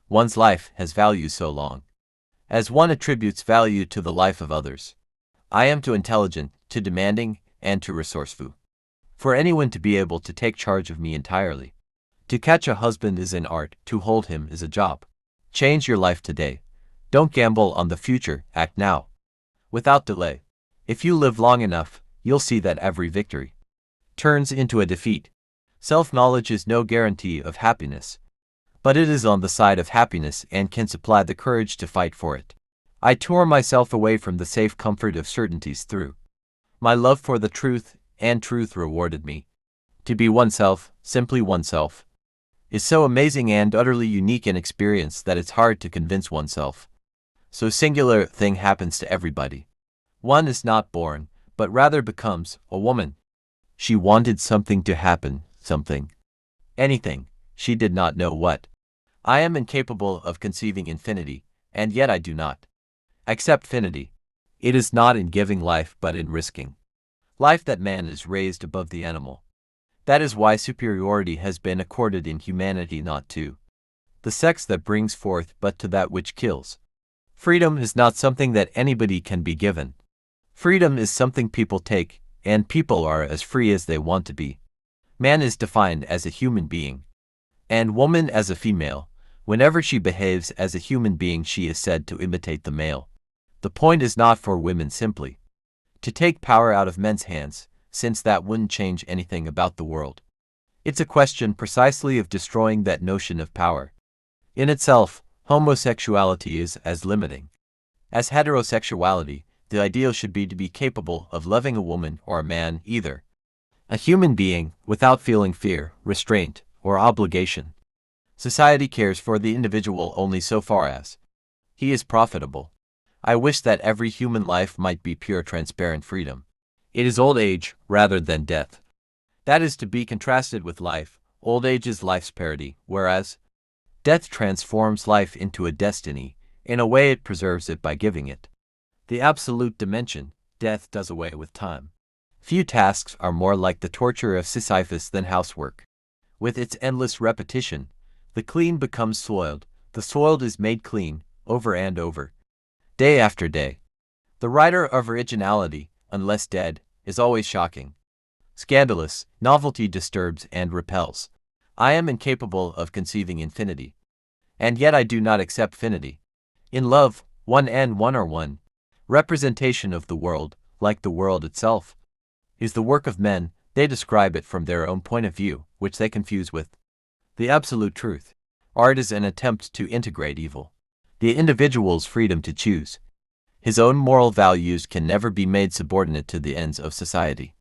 one's life has value so long as one attributes value to the life of others. I am too intelligent, too demanding, and too resourceful for anyone to be able to take charge of me entirely. To catch a husband is an art, to hold him is a job. Change your life today. Don't gamble on the future, act now. Without delay. If you live long enough, you'll see that every victory turns into a defeat. Self-knowledge is no guarantee of happiness, but it is on the side of happiness and can supply the courage to fight for it. I tore myself away from the safe comfort of certainties through my love for the truth, and truth rewarded me. To be oneself, simply oneself, is so amazing and utterly unique an experience that it's hard to convince oneself. So singular thing happens to everybody. One is not born, but rather becomes a woman. She wanted something to happen, something. Anything, she did not know what. I am incapable of conceiving infinity, and yet I do not accept finity. It is not in giving life but in risking life that man is raised above the animal. That is why superiority has been accorded in humanity not to the sex that brings forth but to that which kills. Freedom is not something that anybody can be given. Freedom is something people take, and people are as free as they want to be. Man is defined as a human being, and woman as a female. Whenever she behaves as a human being, she is said to imitate the male. The point is not for women simply to take power out of men's hands, since that wouldn't change anything about the world. It's a question precisely of destroying that notion of power. In itself, homosexuality is as limiting as heterosexuality. The ideal should be to be capable of loving a woman or a man, either a human being, without feeling fear, restraint, or obligation. Society cares for the individual only so far as he is profitable. I wish that every human life might be pure transparent freedom. It is old age, rather than death, that is to be contrasted with life. Old age is life's parody, whereas death transforms life into a destiny. In a way, it preserves it by giving it the absolute dimension. Death does away with time. Few tasks are more like the torture of Sisyphus than housework. With its endless repetition, the clean becomes soiled, the soiled is made clean, over and over, day after day. The writer of originality, unless dead, is always shocking, scandalous. Novelty disturbs and repels. I am incapable of conceiving infinity, and yet I do not accept finity. In love, one and one are one. Representation of the world, like the world itself, is the work of men. They describe it from their own point of view, which they confuse with the absolute truth. Art is an attempt to integrate evil. The individual's freedom to choose his own moral values can never be made subordinate to the ends of society.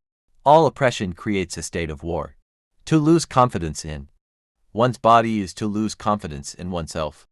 All oppression creates a state of war. To lose confidence in one's body is to lose confidence in oneself.